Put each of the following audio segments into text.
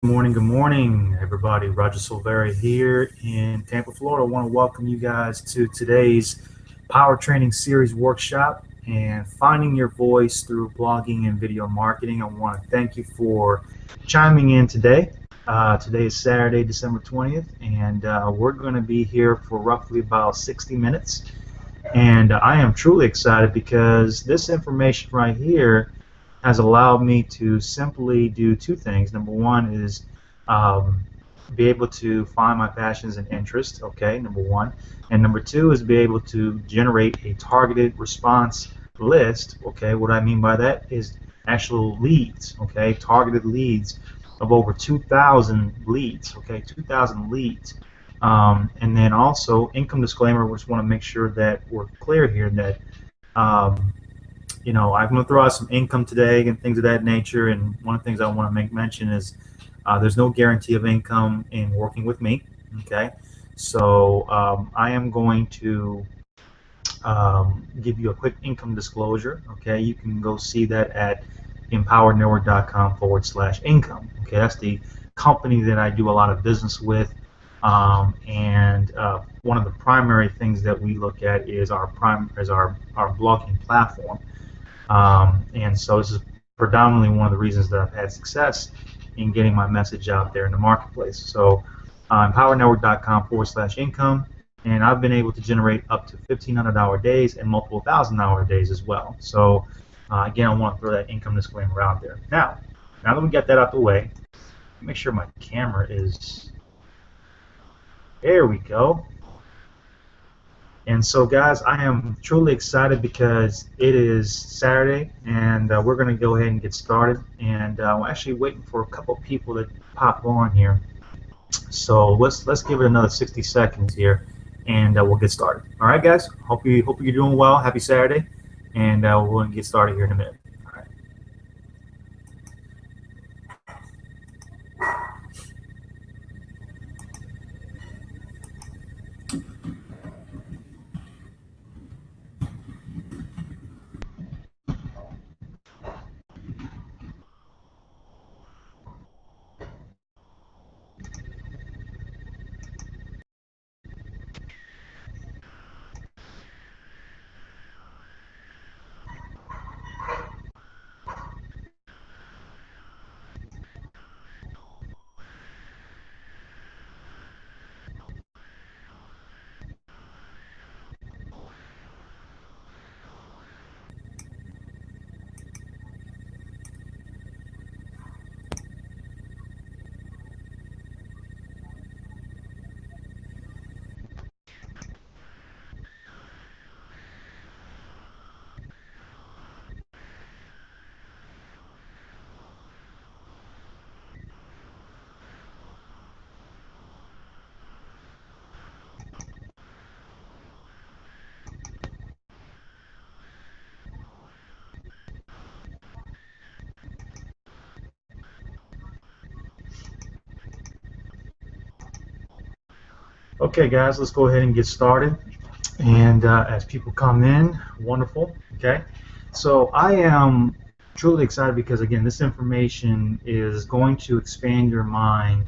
Good morning, everybody. Roger Silveri here in Tampa, Florida. I want to welcome you guys to today's Power Training Series workshop and finding your voice through blogging and video marketing. I want to thank you for chiming in today. Today is Saturday, December 20th, and we're going to be here for roughly about 60 minutes. And I am truly excited because this information right here has allowed me to simply do two things. Number one is be able to find my passions and interests, okay, number one. And number two is be able to generate a targeted response list, okay. What I mean by that is actual leads, okay, targeted leads of over 2,000 leads, okay, 2,000 leads. And then also, income disclaimer, we just want to make sure that we're clear here that um, I'm going to throw out some income today and things of that nature. And one of the things I want to make mention is there's no guarantee of income in working with me. Okay, so I am going to give you a quick income disclosure. Okay, you can go see that at empowerednetwork.com/income. Okay, that's the company that I do a lot of business with. And one of the primary things that we look at is our blogging platform. And so this is predominantly one of the reasons that I've had success in getting my message out there in the marketplace. So empowerednetwork.com/income, and I've been able to generate up to $1,500 days and multiple $1,000 days as well. So again, I want to throw that income disclaimer out there. Now that we got that out the way, make sure my camera is, there we go. And so, guys, I am truly excited because it is Saturday, and we're going to go ahead and get started. And we're actually waiting for a couple people to pop on here. So let's give it another 60 seconds here, and we'll get started. All right, guys. Hope you're doing well. Happy Saturday, and we're going to get started here in a minute. Okay, guys, let's go ahead and get started. And as people come in, wonderful. Okay, so I am truly excited because, again, this information is going to expand your mind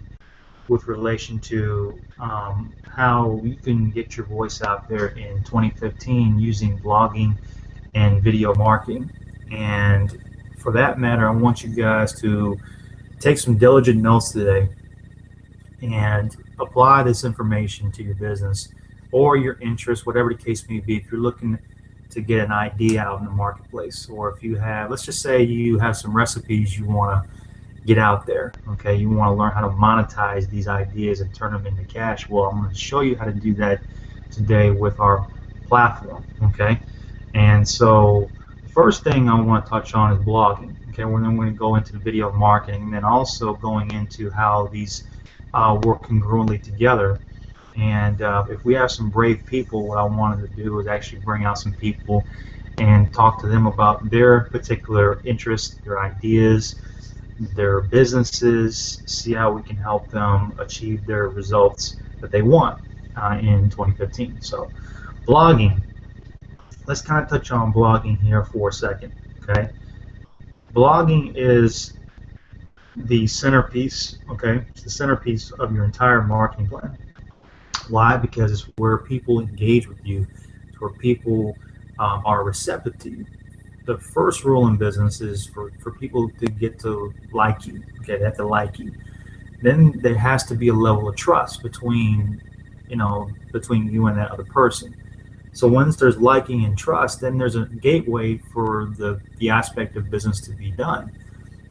with relation to how you can get your voice out there in 2015 using blogging and video marketing. And for that matter, I want you guys to take some diligent notes today and apply this information to your business or your interest, whatever the case may be. If you're looking to get an idea out in the marketplace, or if you have, let's just say you have some recipes you want to get out there, okay, you want to learn how to monetize these ideas and turn them into cash. Well, I'm going to show you how to do that today with our platform, okay. And so the first thing I want to touch on is blogging, okay. We're then going to go into the video marketing, and then also going into how these work congruently together. And if we have some brave people, what I wanted to do is actually bring out some people and talk to them about their particular interests, their ideas, their businesses, see how we can help them achieve their results that they want in 2015. So blogging, let's kind of touch on blogging here for a second, okay. Blogging is the centerpiece, okay? It's the centerpiece of your entire marketing plan. Why? Because it's where people engage with you. It's where people are receptive to you. The first rule in business is for people to get to like you. Okay, they have to like you. Then there has to be a level of trust between you and that other person. So once there's liking and trust, then there's a gateway for the aspect of business to be done.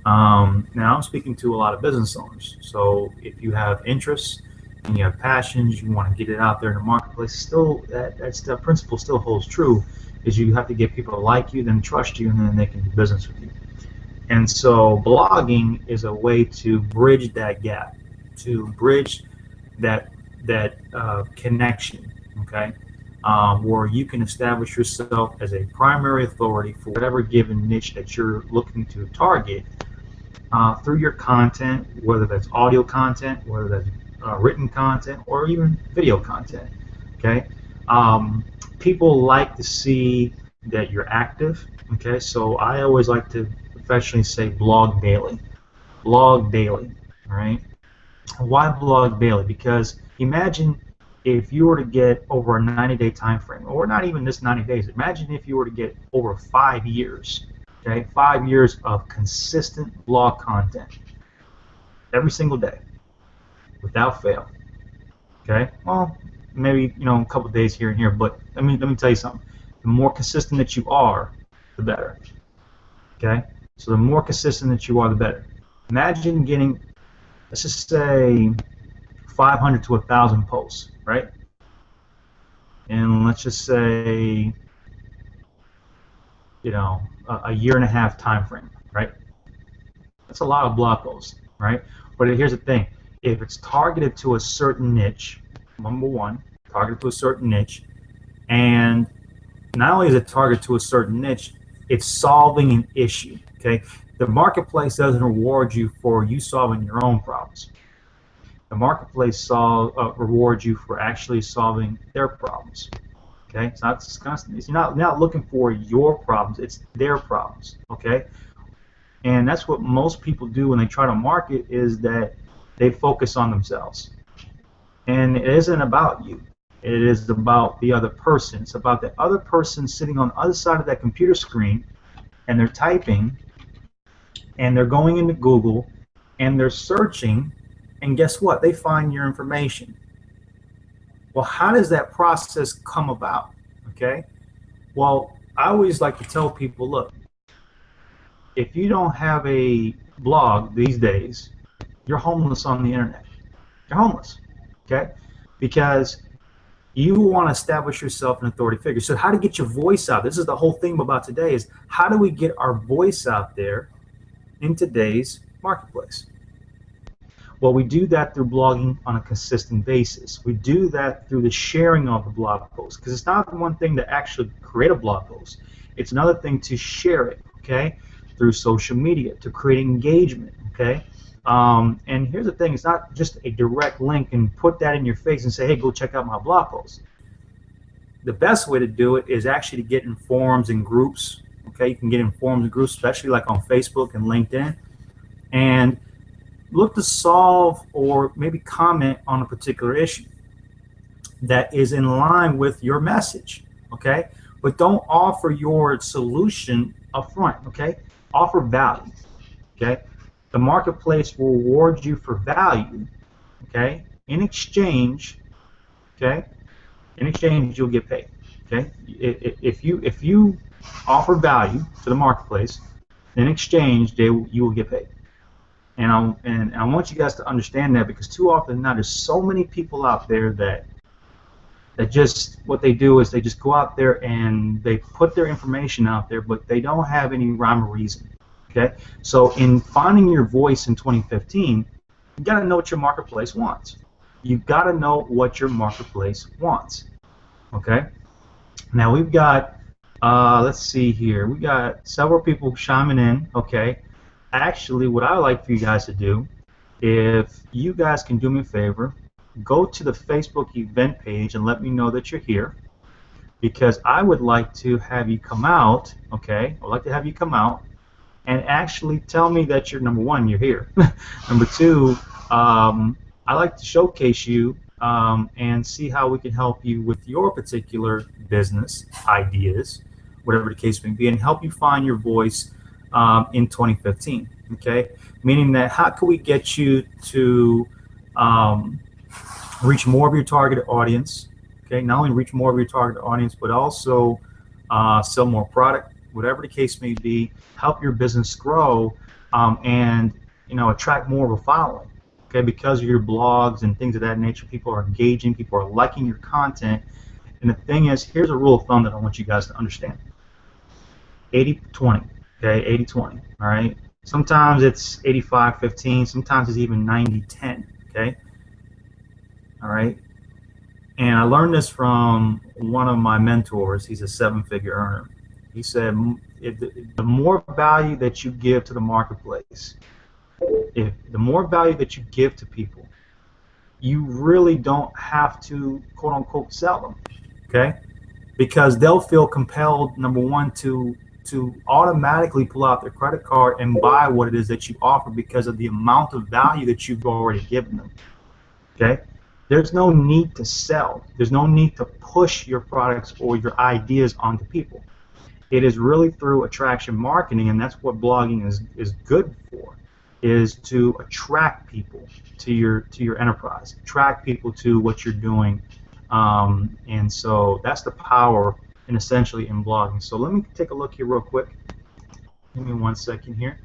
Now I'm speaking to a lot of business owners. So if you have interests and you have passions, you want to get it out there in the marketplace. Still, that principle still holds true. Is you have to get people to like you, then trust you, and then they can do business with you. And so blogging is a way to bridge that gap, to bridge that connection. Okay. Where you can establish yourself as a primary authority for whatever given niche that you're looking to target through your content, whether that's audio content, whether that's written content, or even video content. Okay, people like to see that you're active. Okay, so I always like to professionally say blog daily. Blog daily. All right. Why blog daily? Because imagine if you were to get over a 90-day time frame, or not even just 90 days. Imagine if you were to get over 5 years. Okay, 5 years of consistent blog content every single day, without fail. Okay, well, maybe a couple of days here and here, but let me tell you something. The more consistent that you are, the better. Okay, so the more consistent that you are, the better. Imagine getting, let's just say, 500 to 1,000 posts, right? And let's just say, a year and a half time frame, right? That's a lot of blog posts, right? But here's the thing: if it's targeted to a certain niche, number one, targeted to a certain niche, and not only is it targeted to a certain niche, it's solving an issue. Okay, the marketplace doesn't reward you for you solving your own problems. The marketplace rewards you for actually solving their problems. Okay, it's not constant. You're not looking for your problems; it's their problems. Okay, and that's what most people do when they try to market, is that they focus on themselves, and it isn't about you. It is about the other person. It's about the other person sitting on the other side of that computer screen, and they're typing, and they're going into Google, and they're searching, and guess what? They find your information. Well, how does that process come about? Okay. Well, I always like to tell people, look, if you don't have a blog these days, you're homeless on the internet. You're homeless. Okay. Because you want to establish yourself an authority figure. So how to get your voice out? This is the whole thing about today, is how do we get our voice out there in today's marketplace? Well, we do that through blogging on a consistent basis. We do that through the sharing of the blog post, because it's not one thing to actually create a blog post. It's another thing to share it, okay, through social media, to create engagement, okay? And here's the thing: it's not just a direct link and put that in your face and say, hey, go check out my blog post. The best way to do it is actually to get in forums and groups, okay? You can get in forums and groups, especially like on Facebook and LinkedIn, and look to solve or maybe comment on a particular issue that is in line with your message, okay? But don't offer your solution up front, okay? Offer value, okay? The marketplace will reward you for value, okay? In exchange, okay? In exchange, you'll get paid, okay? If you offer value to the marketplace, in exchange, you will get paid. And I want you guys to understand that, because too often now there's so many people out there that just, what they do is they just go out there and they put their information out there, but they don't have any rhyme or reason. Okay, so in finding your voice in 2015, you got to know what your marketplace wants. You've got to know what your marketplace wants. Okay, now we've got let's see here, we got several people chiming in. Okay. Actually, what I like for you guys to do, if you guys can do me a favor, go to the Facebook event page and let me know that you're here, because I would like to have you come out, okay? I'd like to have you come out and actually tell me that you're, number one, you're here. Number two, I like to showcase you and see how we can help you with your particular business ideas, whatever the case may be, and help you find your voice in 2015. Okay, meaning that how can we get you to reach more of your target audience? Okay, not only reach more of your target audience, but also sell more product, whatever the case may be, help your business grow, and attract more of a following. Okay, because of your blogs and things of that nature, people are engaging, people are liking your content. And the thing is, here's a rule of thumb that I want you guys to understand: 80-20. Okay, 80-20. All right. Sometimes it's 85-15. Sometimes it's even 90-10. Okay. All right. And I learned this from one of my mentors. He's a 7-figure earner. He said, the more value that you give to the marketplace, if the more value that you give to people, you really don't have to, quote unquote, sell them. Okay? Because they'll feel compelled, number one, to automatically pull out their credit card and buy what it is that you offer because of the amount of value that you've already given them. Okay? There's no need to sell. There's no need to push your products or your ideas onto people. It is really through attraction marketing, and that's what blogging is good for, is to attract people to your enterprise, attract people to what you're doing, and so that's the power, and essentially, in blogging. So let me take a look here real quick. Give me 1 second here.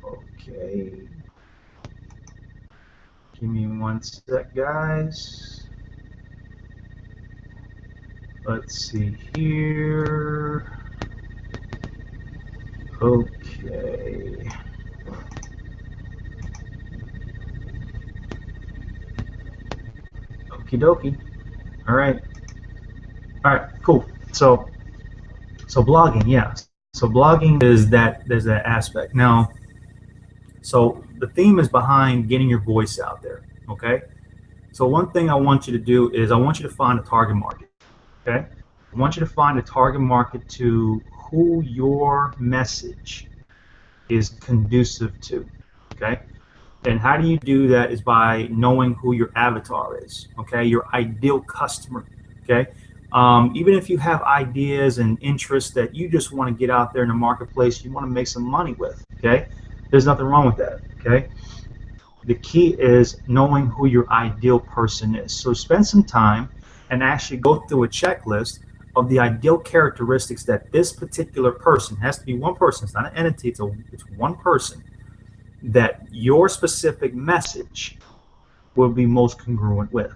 Okay. Give me 1 sec, guys. Let's see here. Okay. Okie dokie. All right. All right. Cool. So blogging, yeah. So blogging is there's that aspect. Now, so the theme is behind getting your voice out there. Okay. So one thing I want you to do is I want you to find a target market. Okay. I want you to find a target market to who your message is conducive to. Okay. And how do you do that is by knowing who your avatar is, okay, your ideal customer, okay? Even if you have ideas and interests that you just want to get out there in the marketplace, you want to make some money with, okay? There's nothing wrong with that, okay? The key is knowing who your ideal person is. So spend some time and actually go through a checklist of the ideal characteristics that this particular person, has to be one person, it's not an entity, it's one person, that your specific message will be most congruent with.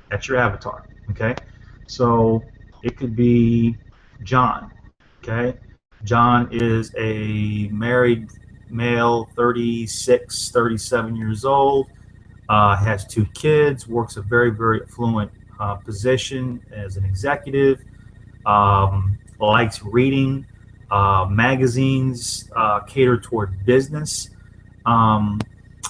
That's your avatar, okay? So it could be John, okay? John is a married male, 36, 37 years old, has 2 kids, works a very, very affluent position as an executive, likes reading, magazines catered toward business.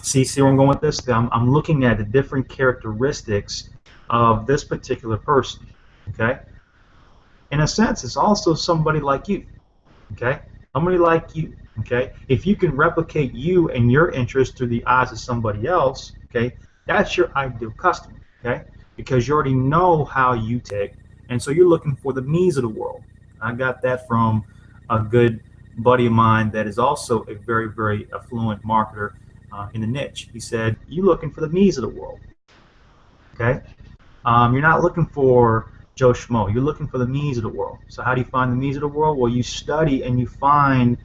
See where I'm going with this? I'm looking at the different characteristics of this particular person, okay? In a sense, it's also somebody like you, okay? Somebody like you, okay? If you can replicate you and your interest through the eyes of somebody else, okay, that's your ideal customer, okay? Because you already know how you tick, and so you're looking for the me's of the world. I got that from a good buddy of mine that is also a very, very affluent marketer in the niche. He said, "You looking for the me's of the world, okay? You're not looking for Joe Schmo. You're looking for the me's of the world. So how do you find the me's of the world? Well, you study and you find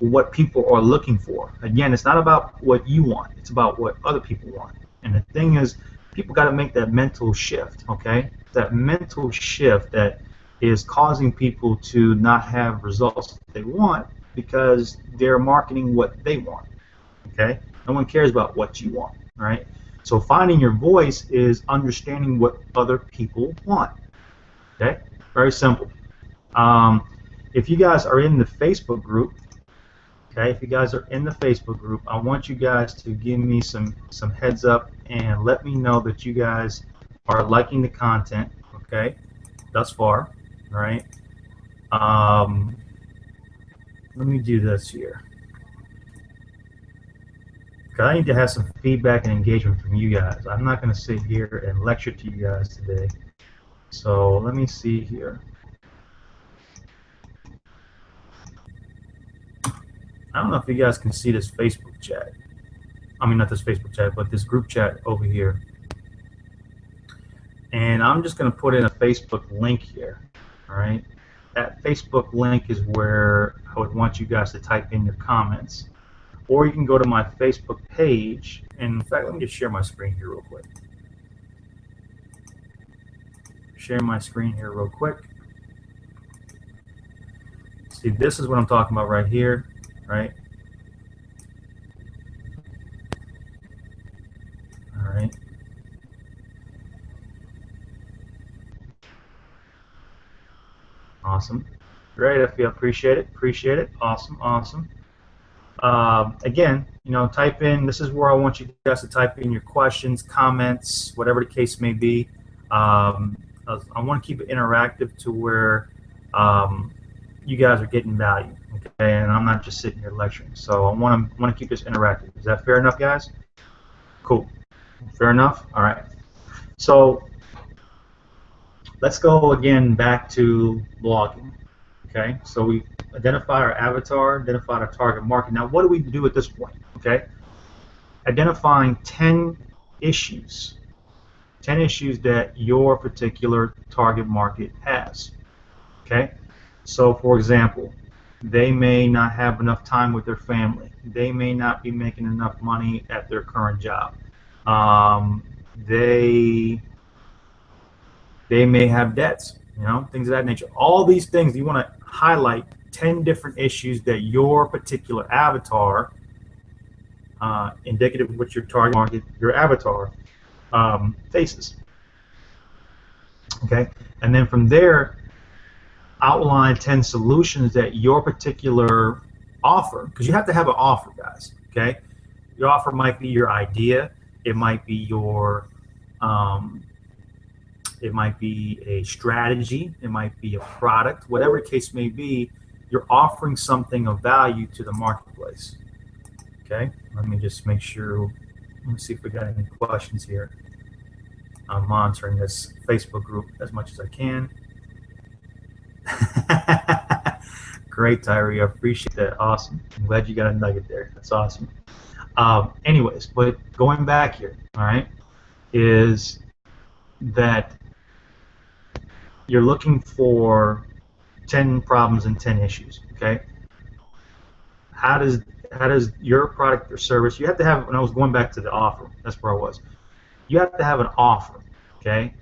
what people are looking for. Again, it's not about what you want. It's about what other people want. And the thing is, people got to make that mental shift, okay? That mental shift that is causing people to not have results that they want because they're marketing what they want, okay? No one cares about what you want, right? So finding your voice is understanding what other people want, okay? Very simple. If you guys are in the Facebook group, okay, if you guys are in the Facebook group, I want you guys to give me some heads up and let me know that you guys are liking the content, okay? thus far. All right. Let me do this here. I need to have some feedback and engagement from you guys. I'm not going to sit here and lecture to you guys today. So let me see here. I don't know if you guys can see this Facebook chat. I mean, not this Facebook chat, but this group chat over here. And I'm just going to put in a Facebook link here. All right. That Facebook link is where I would want you guys to type in your comments. Or you can go to my Facebook page. And in fact, let me just share my screen here real quick. Share my screen here real quick. See, this is what I'm talking about right here, right? All right. Awesome. Great, I feel appreciate it. Appreciate it. Awesome, awesome. Again, you know, type in, this is where I want you guys to type in your questions, comments, whatever the case may be. I want to keep it interactive to where you guys are getting value, okay? And I'm not just sitting here lecturing. So I want to keep this interactive. Is that fair enough, guys? Cool. Fair enough? All right. So let's go again back to blogging, okay? So we identify our avatar, identify our target market. Now, what do we do at this point, okay? Identifying 10 issues. 10 issues that your particular target market has, okay? So, for example, they may not have enough time with their family. They may not be making enough money at their current job. They may have debts, you know, things of that nature. All these things, you want to highlight 10 different issues that your particular avatar, indicative of what your target market, your avatar, faces. Okay, and then from there, outline 10 solutions that your particular offer, because you have to have an offer, guys. Okay, your offer might be your idea, it might be your it might be a strategy, it might be a product, whatever the case may be, you're offering something of value to the marketplace. Okay, let me just make sure, let me see if we got any questions here. I'm monitoring this Facebook group as much as I can. Great, Tyree, I appreciate that. Awesome. I'm glad you got a nugget there. That's awesome. Anyways, but going back here, all right, is that you're looking for 10 problems and 10 issues, okay? How does your product or service, you have to have, when I was going back to the offer, that's where I was, you have to have an offer, okay,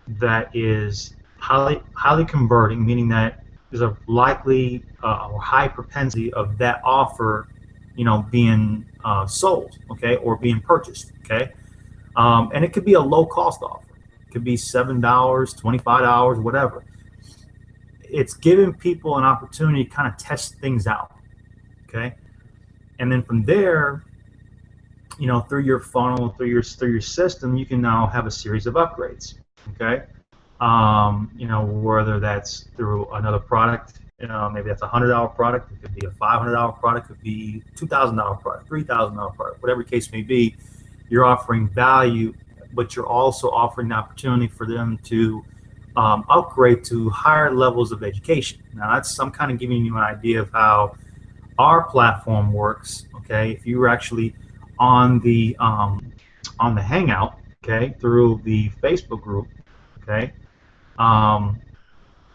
that is highly converting, meaning that there's a likely or high propensity of that offer, you know, being sold, okay, or being purchased, okay? And it could be a low-cost offer. It could be $7, $25, whatever. It's giving people an opportunity to kind of test things out, okay? And then from there, you know, through your funnel, through your system, you can now have a series of upgrades, okay? You know, whether that's through another product, you know, maybe that's a $100 product, it could be a $500 product, it could be $2,000 product, $3,000 product, whatever the case may be. You're offering value, but you're also offering the opportunity for them to upgrade to higher levels of education. Now, that's, I'm kind of giving you an idea of how our platform works. Okay, if you were actually on the Hangout, okay, through the Facebook group, okay,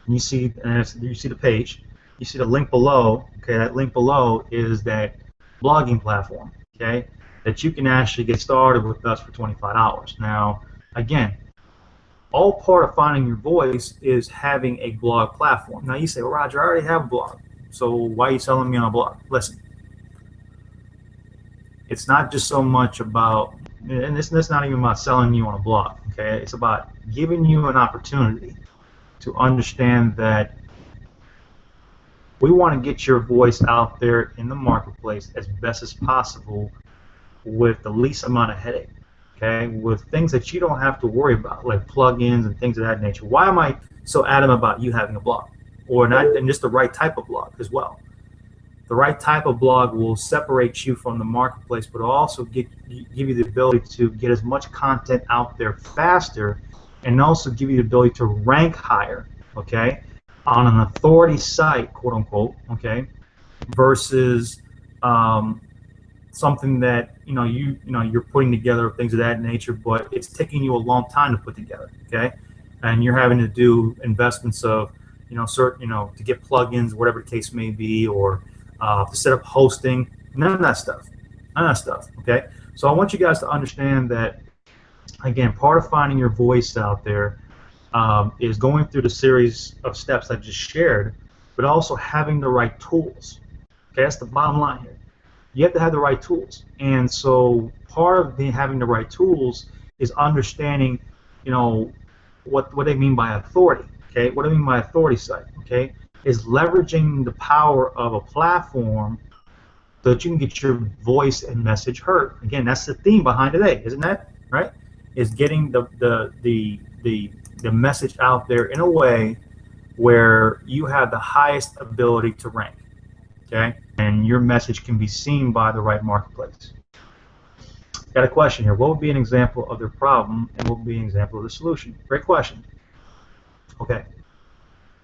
you see the page, you see the link below. Okay, that link below is that blogging platform. Okay, that you can actually get started with us for $25. Now, again, all part of finding your voice is having a blog platform. Now you say, well, Roger, I already have a blog, so why are you selling me on a blog? Listen, it's not just so much about, and it's not even about selling you on a blog, okay? It's about giving you an opportunity to understand that we want to get your voice out there in the marketplace as best as possible with the least amount of headache, okay, with things that you don't have to worry about, like plugins and things of that nature. Why am I so adamant about you having a blog, or not, and just the right type of blog as well? The right type of blog will separate you from the marketplace, but also give you the ability to get as much content out there faster, and also give you the ability to rank higher, okay, on an authority site, quote unquote, okay, versus something that you're putting together, things of that nature, but it's taking you a long time to put together, okay, and you're having to do investments of certain to get plugins, whatever the case may be, or to set up hosting, none of that stuff, okay. So I want you guys to understand that, again, part of finding your voice out there is going through the series of steps I just shared, but also having the right tools. Okay, that's the bottom line here. You have to have the right tools, and so part of having the right tools is understanding, what they mean by authority. Okay, what do I mean by authority site? Okay, is leveraging the power of a platform so that you can get your voice and message heard. Again, that's the theme behind today, isn't that right? Is getting the message out there in a way where you have the highest ability to rank, okay? And your message can be seen by the right marketplace. Got a question here. What would be an example of their problem, and what would be an example of the solution? Great question. Okay.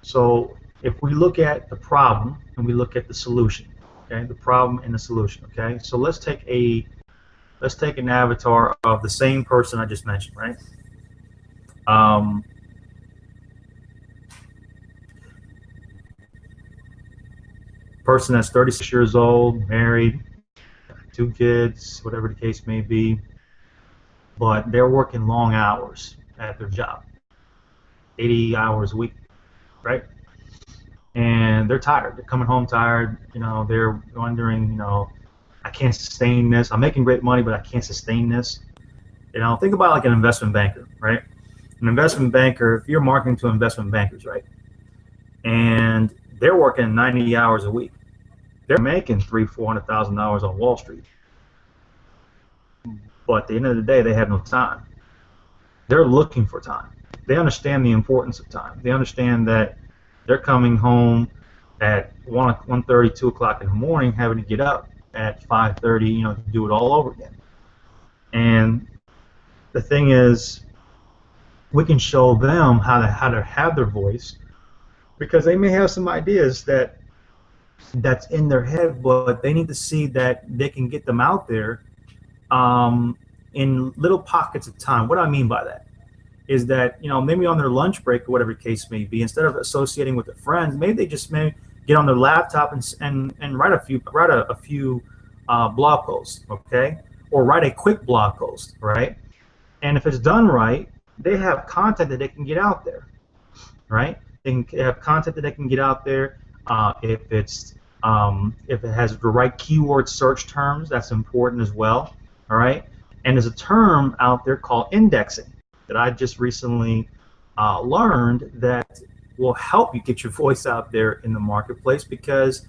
So if we look at the problem and we look at the solution, okay, the problem and the solution, okay. So let's take an avatar of the same person I just mentioned, right? Person that's 36 years old, married, 2 kids, whatever the case may be, but they're working long hours at their job, 80 hours a week, right? And they're tired. They're coming home tired. They're wondering, I can't sustain this. I'm making great money, but I can't sustain this. Think about like an investment banker, right? An investment banker, if you're marketing to investment bankers, right? And they're working 90 hours a week. They're making $300,000-$400,000 on Wall Street. But at the end of the day, they have no time. They're looking for time. They understand the importance of time. They understand that they're coming home at 1:30, 2 o'clock in the morning, having to get up at 5:30, to do it all over again. And the thing is, we can show them how to have their voice, because they may have some ideas that's in their head, but they need to see that they can get them out there in little pockets of time. What do I mean by that? Is that maybe on their lunch break or whatever the case may be, instead of associating with their friends, maybe they just get on their laptop and write a few blog posts, okay, or write a quick blog post, right? And if it's done right, they have content that they can get out there, right? They can have content that they can get out there. If it has the right keyword search terms, that's important as well, all right? And there's a term out there called indexing that I just recently learned that will help you get your voice out there in the marketplace, because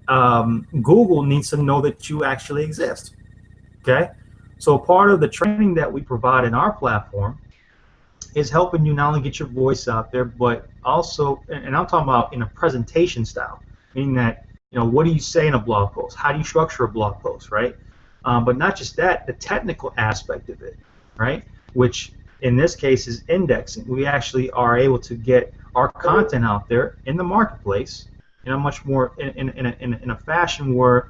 Google needs to know that you actually exist, okay? So part of the training that we provide in our platform is helping you not only get your voice out there, but also, and I'm talking about in a presentation style, meaning that, what do you say in a blog post? How do you structure a blog post, right? But not just that, the technical aspect of it, right? Which in this case is indexing. We actually are able to get our content out there in the marketplace in a much more in a fashion where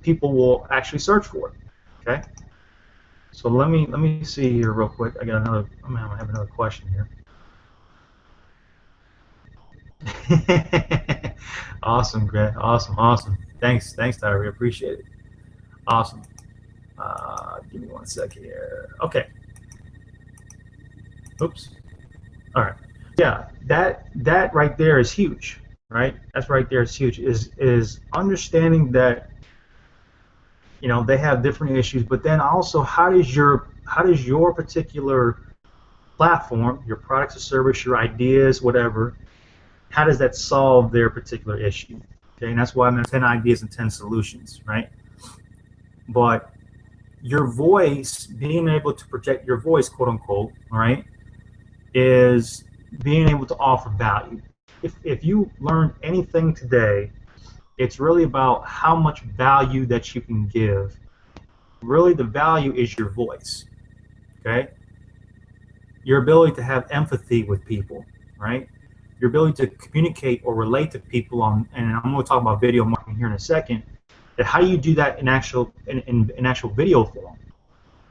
people will actually search for it. Okay. So let me see here real quick. I'm gonna have another question here. Awesome, Greg. Awesome. Thanks, Tyler. We appreciate it. Awesome. Give me 1 second here. Okay. Oops. All right. Yeah, that right there is huge, right? That's right there is huge. Is understanding that they have different issues, but then also how does your particular platform, your products or service, your ideas, whatever, how does that solve their particular issue? Okay, and that's why I'm at 10 ideas and 10 solutions, right? But your voice, being able to project your voice, quote unquote, all right, is being able to offer value. If you learned anything today, it's really about how much value that you can give. Really, the value is your voice, okay? Your ability to have empathy with people, right? Your ability to communicate or relate to people on, and I'm going to talk about video marketing here in a second, that how do you do that in actual video form,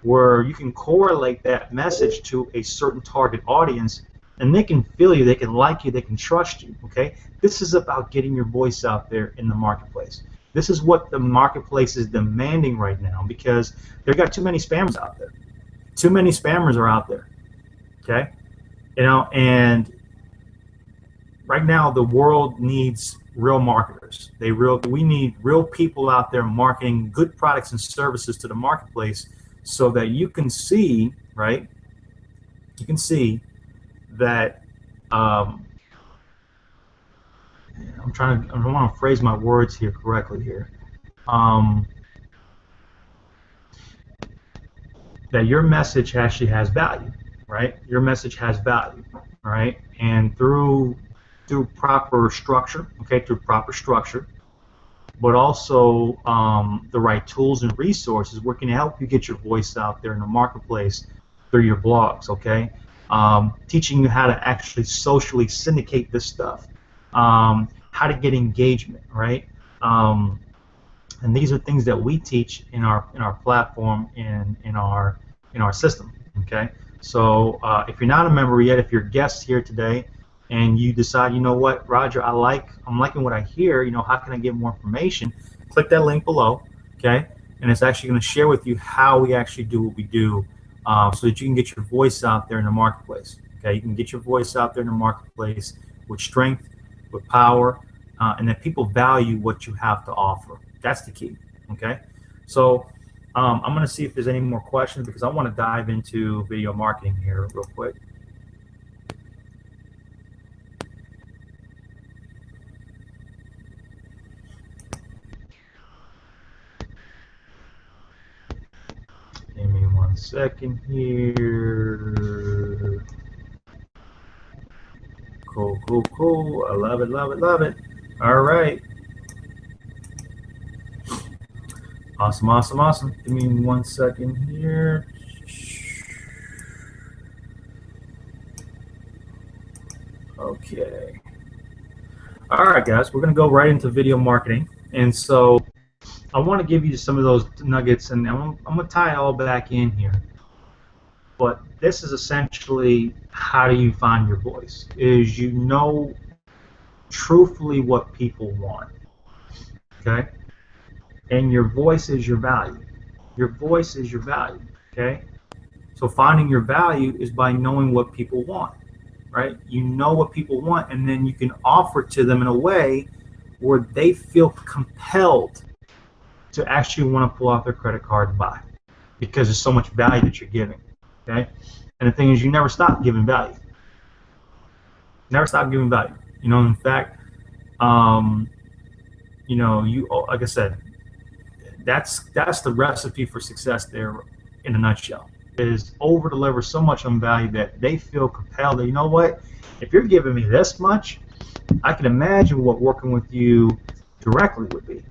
where you can correlate that message to a certain target audience, and they can feel you, they can like you, they can trust you, okay? This is about getting your voice out there in the marketplace. This is what the marketplace is demanding right now, because they've got too many spammers out there. Too many spammers are out there, okay? You know, and right now the world needs real marketers. We need real people out there marketing good products and services to the marketplace, so that you can see, right? You can see that I want to phrase my words here correctly here. That your message actually has value, right? Your message has value, right? And through proper structure, okay, through proper structure, but also the right tools and resources, we're going to help you get your voice out there in the marketplace through your blogs, okay? Teaching you how to actually socially syndicate this stuff, how to get engagement, right? And these are things that we teach in our platform, in our system, okay? So if you're not a member yet, if you're a guest here today, and you decide, you know what, Roger, I'm liking what I hear, you know, how can I get more information? Click that link below, okay? And it's actually going to share with you how we actually do what we do, so that you can get your voice out there in the marketplace, okay? You can get your voice out there in the marketplace with strength, with power, and that people value what you have to offer. That's the key, okay? So I'm going to see if there's any more questions, because I want to dive into video marketing here real quick. Give me 1 second here. Cool, cool, cool. I love it, love it, love it. All right. Awesome, awesome, awesome. Give me 1 second here. Okay. All right, guys. We're going to go right into video marketing. And so I want to give you some of those nuggets, and I'm going to tie it all back in here. But this is essentially, how do you find your voice? Is you know truthfully what people want, okay? And your voice is your value. Your voice is your value, okay? So finding your value is by knowing what people want, right? You know what people want, and then you can offer to them in a way where they feel compelled to actually want to pull out their credit card and buy, because there's so much value that you're giving, okay? And the thing is, you never stop giving value. Never stop giving value. You know, in fact, you know, like I said, that's the recipe for success there in a nutshell, is over deliver so much on value that they feel compelled that, you know what, if you're giving me this much, I can imagine what working with you directly would be.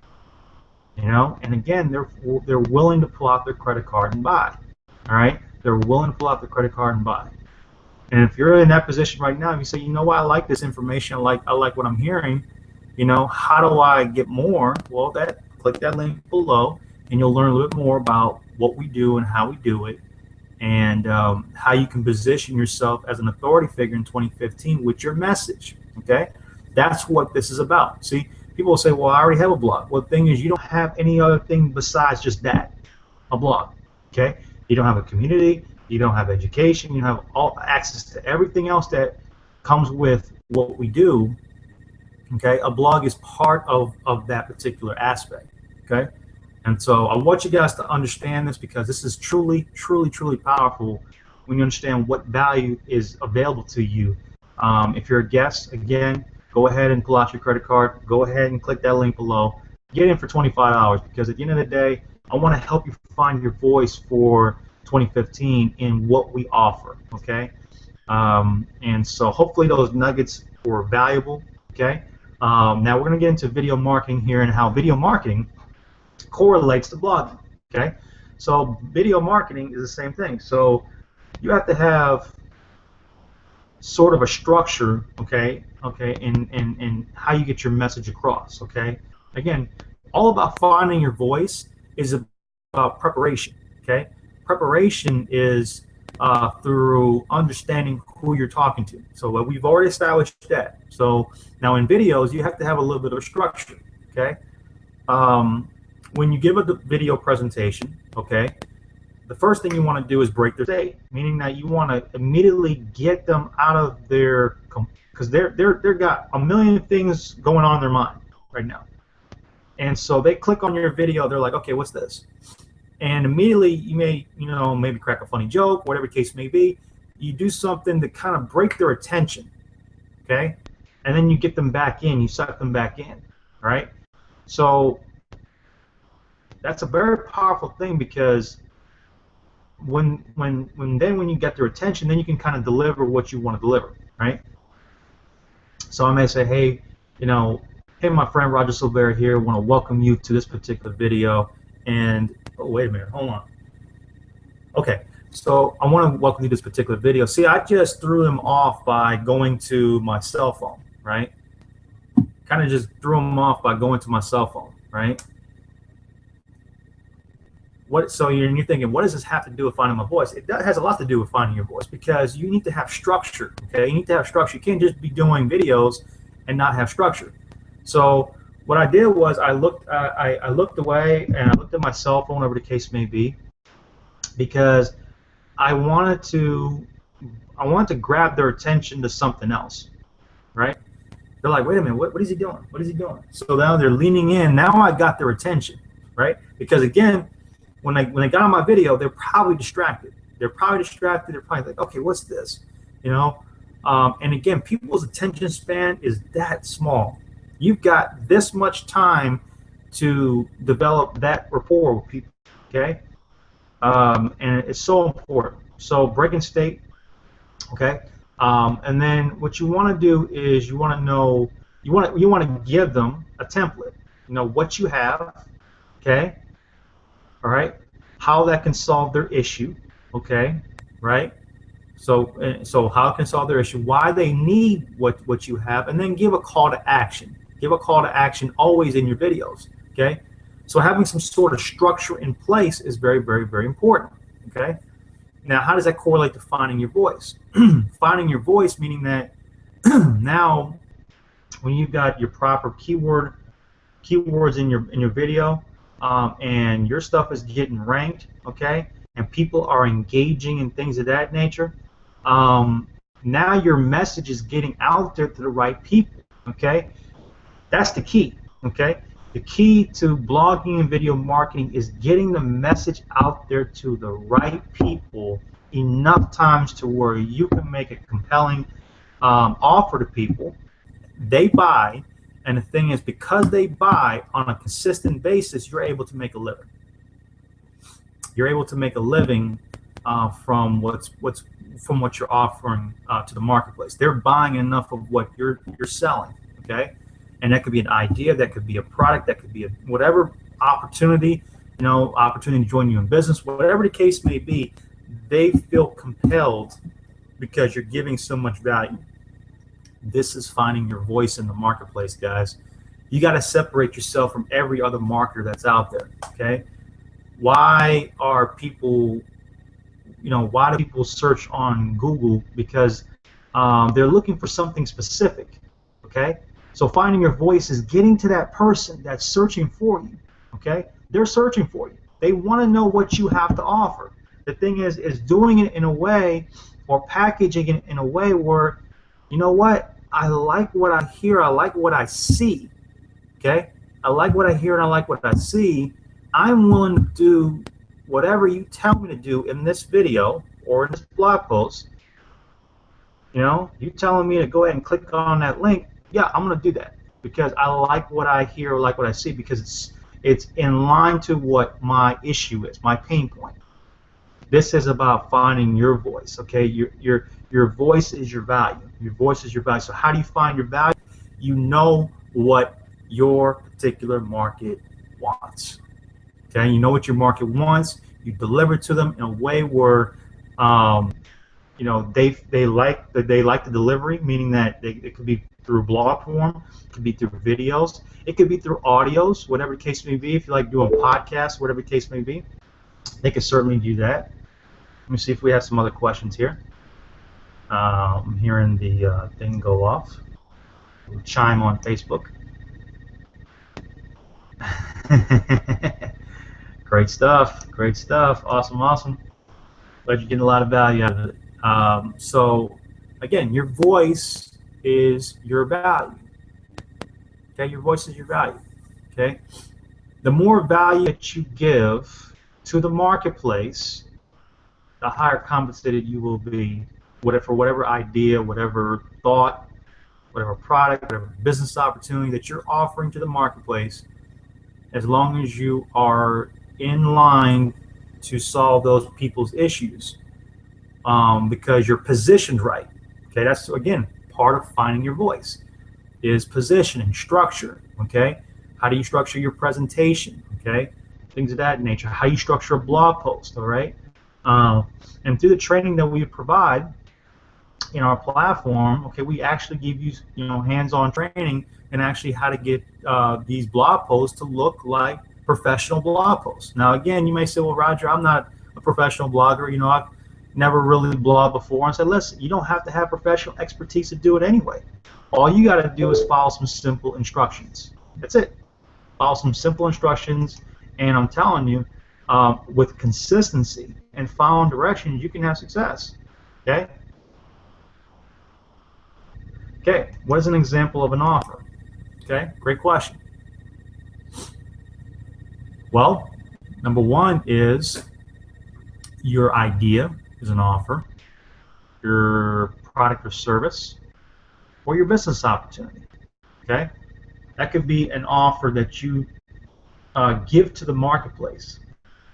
You know, and again, they're willing to pull out their credit card and buy. All right, they're willing to pull out their credit card and buy. And if you're in that position right now, you say, you know what, I like this information, I like what I'm hearing. You know, how do I get more? Well, click that link below, and you'll learn a little bit more about what we do and how we do it, and how you can position yourself as an authority figure in 2015 with your message. Okay, that's what this is about. See. People will say, well, I already have a blog. Well, the thing is, you don't have any other thing besides just that, a blog, okay? You don't have a community, you don't have education, you don't have all access to everything else that comes with what we do, okay? A blog is part of that particular aspect, okay? And so I want you guys to understand this, because this is truly, truly, truly powerful when you understand what value is available to you. If you're a guest, again, go ahead and pull out your credit card. Go ahead and click that link below. get in for $25 because at the end of the day, I want to help you find your voice for 2015 in what we offer, okay? And so hopefully those nuggets were valuable, okay? Now we're going to get into video marketing here and how video marketing correlates to blogging, okay? So video marketing is the same thing. So you have to have sort of a structure, okay, in how you get your message across, okay? Again, all about finding your voice is about preparation, okay? Preparation is through understanding who you're talking to. So we've already established that. So now in videos, you have to have a little bit of a structure, okay? When you give a video presentation, okay, the first thing you want to do is break their state, meaning that you want to immediately get them out of their, because they're got a million things going on in their mind right now. And so they click on your video, they're like, okay, what's this? And immediately you may, maybe crack a funny joke, whatever the case may be. You do something to kind of break their attention, okay? And then you get them back in, you suck them back in, right? So that's a very powerful thing because when you get their attention, then you can kind of deliver what you want to deliver, right? So I may say, hey, hey, my friend Roger Silvera here, want to welcome you to this particular video. And oh, wait a minute, hold on. Okay, so I want to welcome you to this particular video. See, I just threw them off by going to my cell phone, right? Kind of just threw them off by going to my cell phone, right? So you're thinking, what does this have to do with finding my voice? It has a lot to do with finding your voice because you need to have structure, okay? You need to have structure. You can't just be doing videos and not have structure. So what I did was I looked away and I looked at my cell phone, whatever the case may be, because I wanted to grab their attention to something else, right? They're like, wait a minute, what is he doing? What is he doing? So now they're leaning in. Now I got their attention, right? Because again, when they got on my video, they're probably distracted. They're probably like, okay, what's this? And again, people's attention span is that small. You've got this much time to develop that rapport with people, okay? And it's so important. So breaking state, okay? And then what you want to do is you want to give them a template. What you have, okay? All right, how that can solve their issue, okay, right? So how it can solve their issue, why they need what you have, and then give a call to action. Give a call to action always in your videos, okay? So having some sort of structure in place is very, very, very important, okay? Now, how does that correlate to finding your voice? Finding your voice meaning that now when you've got your proper keywords in your video, and your stuff is getting ranked, okay, and people are engaging and things of that nature, now your message is getting out there to the right people, okay? That's the key, okay? The key to blogging and video marketing is getting the message out there to the right people enough times to where you can make a compelling offer to people. They buy. And the thing is, because they buy on a consistent basis, you're able to make a living. You're able to make a living from what you're offering to the marketplace. They're buying enough of what you're selling, okay? And that could be an idea, that could be a product, that could be whatever opportunity, opportunity to join you in business, whatever the case may be. They feel compelled because you're giving so much value. This is finding your voice in the marketplace, guys. You got to separate yourself from every other marketer that's out there, okay? Why are people, why do people search on Google? Because they're looking for something specific, okay? So finding your voice is getting to that person that's searching for you, okay? They're searching for you. They want to know what you have to offer. The thing is doing it in a way or packaging it in a way where, you know what? I like what I hear. I like what I see. Okay? I like what I hear and I like what I see. I'm willing to do whatever you tell me to do in this video or in this blog post. You telling me to go ahead and click on that link. Yeah, I'm going to do that. because I like what I hear, or like what I see, because it's in line to what my issue is, my pain point. This is about finding your voice. Okay, your voice is your value. Your voice is your value. So how do you find your value? You know what your particular market wants. Okay, you know what your market wants. You deliver to them in a way where you know they like the delivery, meaning that it could be through blog form, it could be through videos, it could be through audios, whatever the case may be. If you like doing podcasts, whatever the case may be, they can certainly do that. Let me see if we have some other questions here. I'm hearing the thing go off. Chime on Facebook. Great stuff. Great stuff. Awesome, awesome. Glad you're getting a lot of value out of it. So, again, your voice is your value. Okay, your voice is your value. Okay, the more value that you give to the marketplace, the higher compensated you will be, for whatever idea, whatever thought, whatever product, whatever business opportunity that you're offering to the marketplace. As long as you are in line to solve those people's issues, because you're positioned right. Okay, that's again part of finding your voice, is positioning, structure. Okay, how do you structure your presentation? Okay, things of that nature. How you structure a blog post. All right, and through the training that we provide in our platform, okay, we actually give you hands-on training and actually how to get these blog posts to look like professional blog posts. Now, again, you may say, well, Roger, I'm not a professional blogger. I've never really blogged before. And I said, listen, you don't have to have professional expertise to do it anyway. All you got to do is follow some simple instructions. That's it. Follow some simple instructions, and I'm telling you, with consistency and following directions, you can have success. Okay? Okay, what is an example of an offer? Okay, great question. Well, number one is your idea is an offer, your product or service, or your business opportunity. Okay, that could be an offer that you give to the marketplace.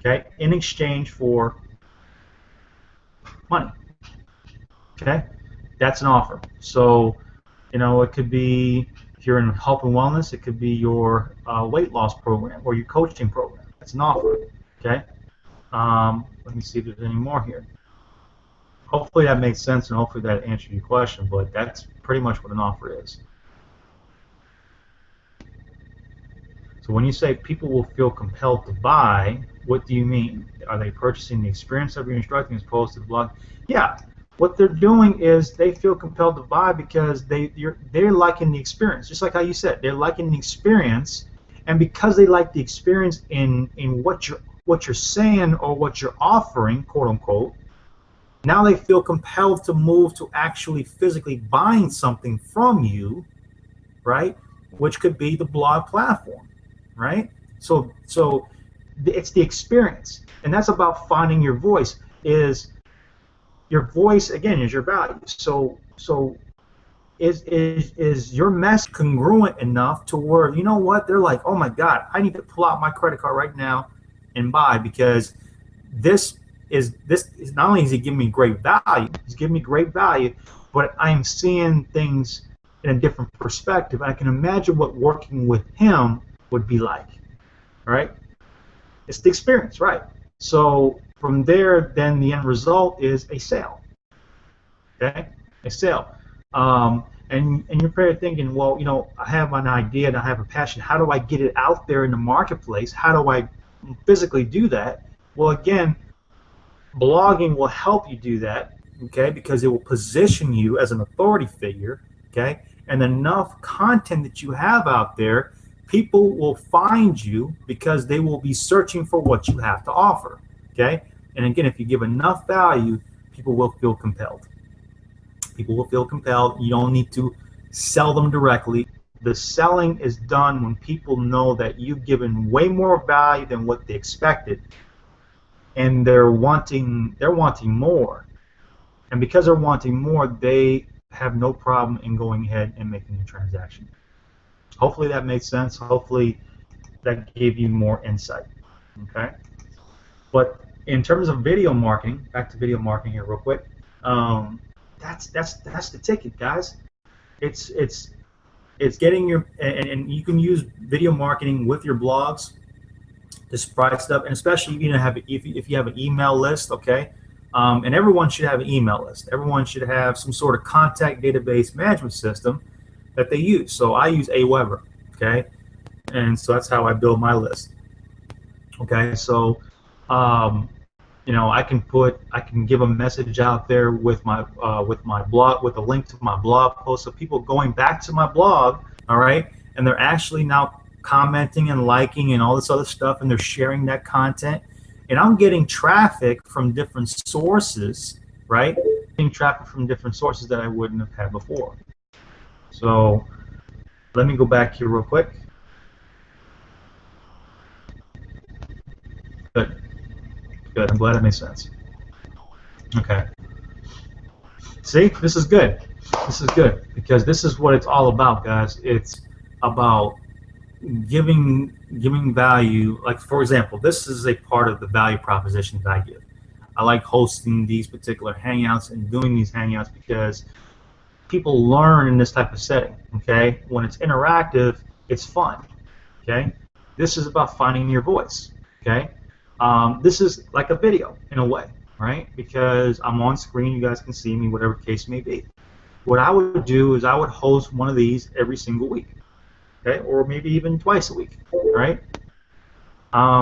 Okay, in exchange for money. Okay, that's an offer. So, it could be, if you're in health and wellness, it could be your weight loss program or your coaching program. That's an offer. Okay. Let me see if there's any more here. Hopefully that makes sense, and hopefully that answered your question. But that's pretty much what an offer is. So when you say people will feel compelled to buy, what do you mean? Are they purchasing the experience of your instructing as opposed to the blog? Yeah. What they're doing is they feel compelled to buy because they're liking the experience. Just like how you said, they're liking the experience, and because they like the experience in what you're saying or what you're offering, quote unquote, now they feel compelled to move to actually physically buying something from you, right? Which could be the blog platform, right? So it's the experience, and that's about finding your voice. Your voice, again, is your value. So is your message congruent enough to where, you know what, they're like, oh my God, I need to pull out my credit card right now and buy, because this is not only is he giving me great value, he's giving me great value, but I am seeing things in a different perspective. I can imagine what working with him would be like, right? It's the experience, right? So from there, then the end result is a sale. Okay, a sale. And you're probably thinking, well, I have an idea and I have a passion. How do I get it out there in the marketplace? How do I physically do that? Well, again, blogging will help you do that. Okay, because it will position you as an authority figure. Okay, and enough content that you have out there, people will find you because they will be searching for what you have to offer. Okay, and again, if you give enough value, people will feel compelled. People will feel compelled. You don't need to sell them directly. The selling is done when people know that you've given way more value than what they expected, and they're wanting more. And because they're wanting more, they have no problem in going ahead and making a transaction. Hopefully that makes sense. Hopefully that gave you more insight. Okay. But in terms of video marketing, back to video marketing here real quick. That's the ticket, guys. It's getting your and you can use video marketing with your blogs to spread stuff, and especially if you have an email list, okay. And everyone should have an email list. Everyone should have some sort of contact database management system that they use. So I use Aweber, okay, and so that's how I build my list. Okay, so I can give a message out there with my blog, with a link to my blog post, so people going back to my blog, all right, and they're actually now commenting and liking and all this other stuff, and they're sharing that content, and I'm getting traffic from different sources, right? Getting traffic from different sources that I wouldn't have had before. So let me go back here real quick. Good. Good. I'm glad it makes sense. Okay. See, this is good. This is good because this is what it's all about, guys. It's about giving value. Like, for example, this is a part of the value proposition that I give. I like hosting these particular hangouts and doing these hangouts because people learn in this type of setting. Okay, when it's interactive, it's fun. Okay, this is about finding your voice. Okay. This is like a video in a way, right? Because I'm on screen, you guys can see me, whatever the case may be. What I would do is I would host one of these every single week, okay, or maybe even twice a week, right?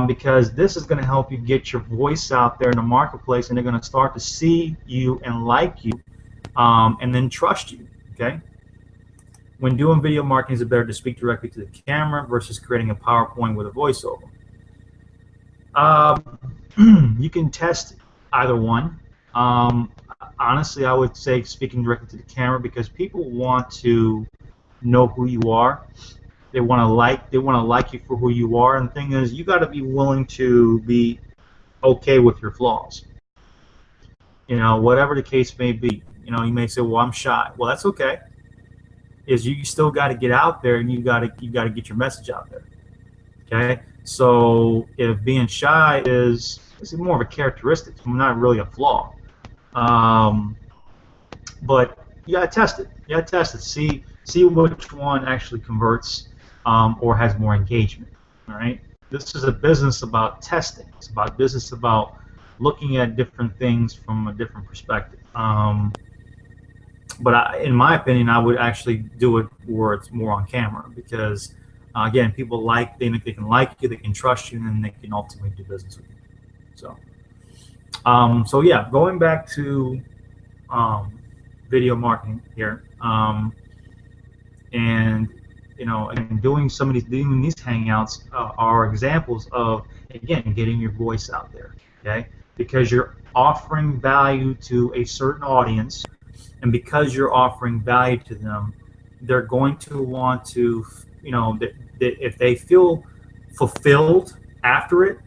Because this is going to help you get your voice out there in the marketplace, and they're going to start to see you and like you, and then trust you, okay? When doing video marketing, it's better to speak directly to the camera versus creating a PowerPoint with a voiceover. You can test either one. Honestly, I would say speaking directly to the camera because people want to know who you are. They want to like you for who you are. And the thing is, you got to be willing to be okay with your flaws. Whatever the case may be. You may say, "Well, I'm shy." Well, that's okay. You still got to get out there, and you got to get your message out there. Okay. So if being shy is more of a characteristic, not really a flaw, but you gotta test it. You gotta test it. See which one actually converts or has more engagement. All right. This is a business about testing. It's about business about looking at different things from a different perspective. But in my opinion, I would actually do it where it's more on camera because. Again, people they can like you, they can trust you, and then they can ultimately do business with you. So yeah, going back to video marketing here, and doing these hangouts are examples of, again, getting your voice out there, okay? Because you're offering value to a certain audience, and because you're offering value to them, they're going to want to, that if they feel fulfilled after it,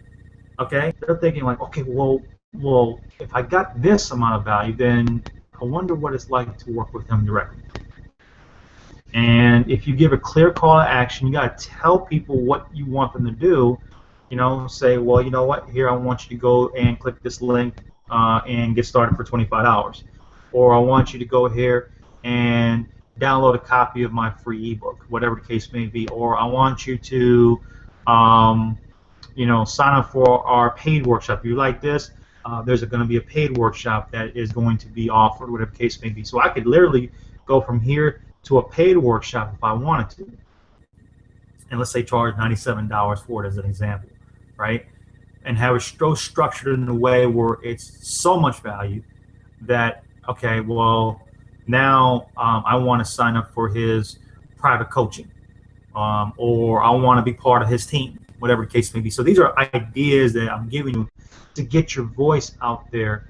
okay, they're thinking like, okay, well, if I got this amount of value, then I wonder what it's like to work with them directly. And if you give a clear call to action, you got to tell people what you want them to do. Say, well, you know what? Here, I want you to go and click this link and get started for $25, or I want you to go here and download a copy of my free ebook, whatever the case may be, or I want you to, sign up for our paid workshop. You like this? There's going to be a paid workshop that is going to be offered, whatever the case may be. So I could literally go from here to a paid workshop if I wanted to, and let's say charge $97 for it as an example, right? And have it structured in a way where it's so much value that, okay, well, now I want to sign up for his private coaching, or I want to be part of his team, whatever the case may be. So these are ideas that I'm giving you to get your voice out there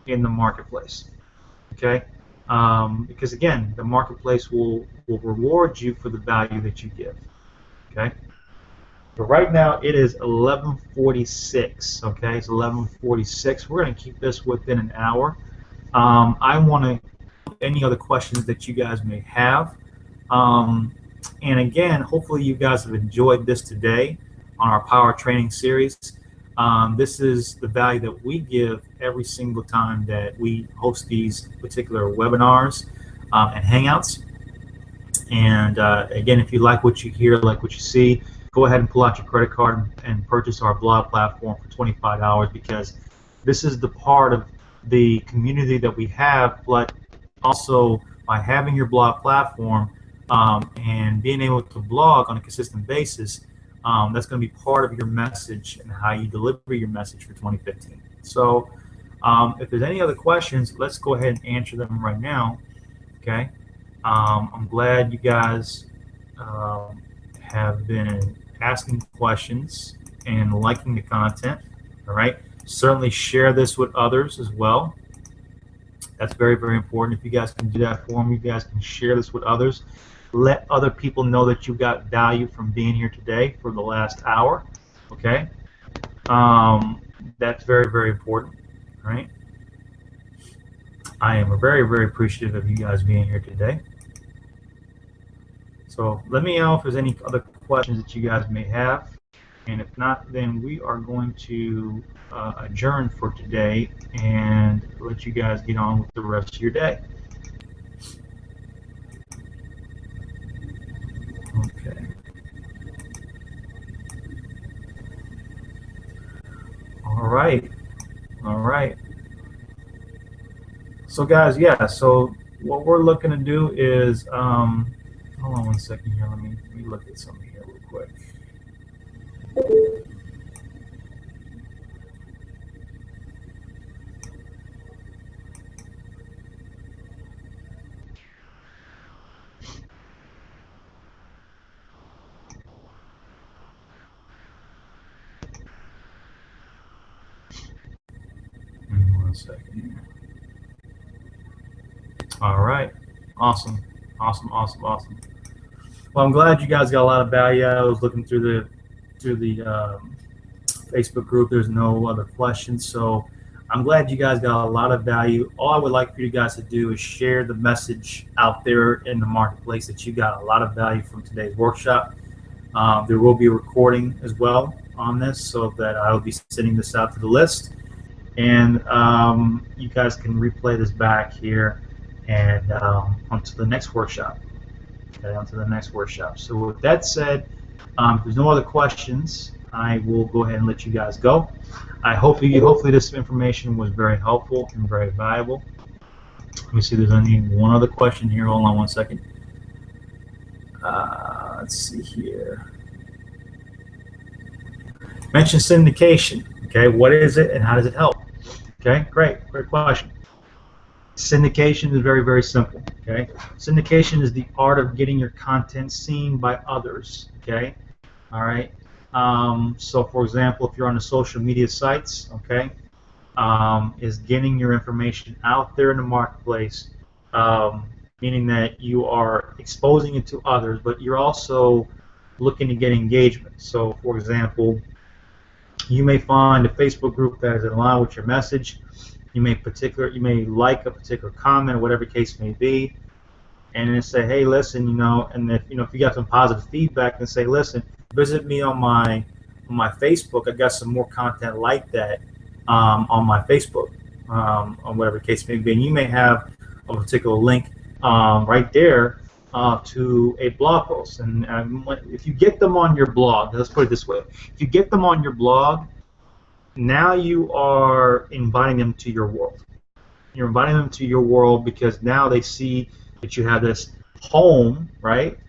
in the marketplace, okay? Because again, the marketplace will reward you for the value that you give, okay? But right now it is 11:46, okay? It's 11:46. We're going to keep this within an hour. I want to any other questions that you guys may have. And again, hopefully you guys have enjoyed this today on our power training series. This is the value that we give every single time that we host these particular webinars and hangouts. And again, if you like what you hear, like what you see, go ahead and pull out your credit card and purchase our blog platform for $25, because this is the part of the community that we have. But also, by having your blog platform and being able to blog on a consistent basis, that's going to be part of your message and how you deliver your message for 2015. So if there's any other questions, let's go ahead and answer them right now. Okay. I'm glad you guys have been asking questions and liking the content. All right. Certainly share this with others as well. That's very, very important. If you guys can do that for me, you guys can share this with others. Let other people know that you got value from being here today for the last hour. Okay. That's very, very important. All right. I am very, very appreciative of you guys being here today. So let me know if there's any other questions that you guys may have. And if not, then we are going to adjourn for today and let you guys get on with the rest of your day. Okay. All right. All right. So guys, yeah, so what we're looking to do is, hold on one second here, let me look at something here real quick. One second here. All right, awesome, awesome, awesome, awesome. Well, I'm glad you guys got a lot of value. I was looking through the Facebook group. There's no other questions, so I'm glad you guys got a lot of value. All I would like for you guys to do is share the message out there in the marketplace that you got a lot of value from today's workshop. There will be a recording as well on this, so that I will be sending this out to the list, and you guys can replay this back here and onto the next workshop. Okay, onto the next workshop. So with that said, if there's no other questions, I will go ahead and let you guys go. Hopefully this information was very helpful and very valuable. Let me see if there's only one other question here. Hold on one second. Let's see here. Mention syndication. Okay, what is it and how does it help? Okay, great question. Syndication is very, very simple. Okay, syndication is the art of getting your content seen by others. Okay, all right. So, for example, if you're on the social media sites, okay, is getting your information out there in the marketplace, meaning that you are exposing it to others, but you're also looking to get engagement. So, for example, you may find a Facebook group that is in line with your message. You may like a particular comment or whatever case may be, and then say, hey, listen, and if if you got some positive feedback, then say, listen, visit me on my Facebook. I got some more content like that on my Facebook, on whatever case may be, and you may have a particular link right there to a blog post. And if you get them on your blog, let's put it this way: if you get them on your blog, now you are inviting them to your world. You're inviting them to your world because now they see that you have this home, right?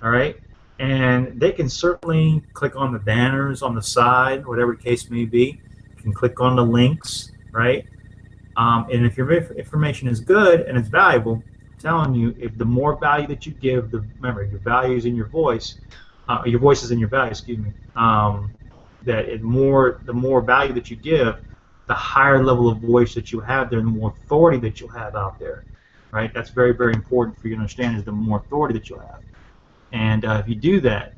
All right, and they can certainly click on the banners on the side, whatever the case may be. You can click on the links, right? And if your information is good and it's valuable, I'm telling you, if the more value that you give, remember, your value is in your voice is in your value, excuse me. The more value that you give, the higher level of voice that you have there, and the more authority that you'll have out there, right? That's very, very important for you to understand, is the more authority that you'll have. And if you do that,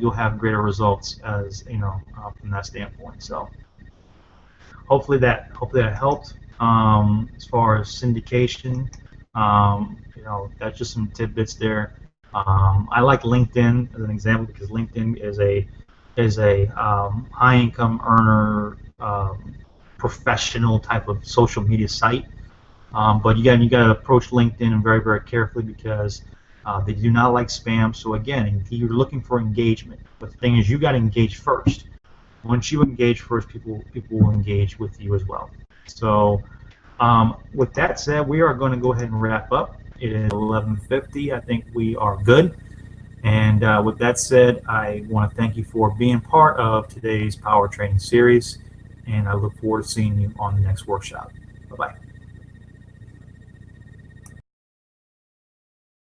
you'll have greater results, as from that standpoint. So hopefully that helped. As far as syndication, that's just some tidbits there. I like LinkedIn as an example because LinkedIn is a high income earner, professional type of social media site. But you got to approach LinkedIn very carefully because they do not like spam. So again, you're looking for engagement. But the thing is, you got to engage first. Once you engage first, people will engage with you as well. So with that said, we are going to go ahead and wrap up. It is 11:50. I think we are good. And with that said, I want to thank you for being part of today's power training series. And I look forward to seeing you on the next workshop. Bye-bye.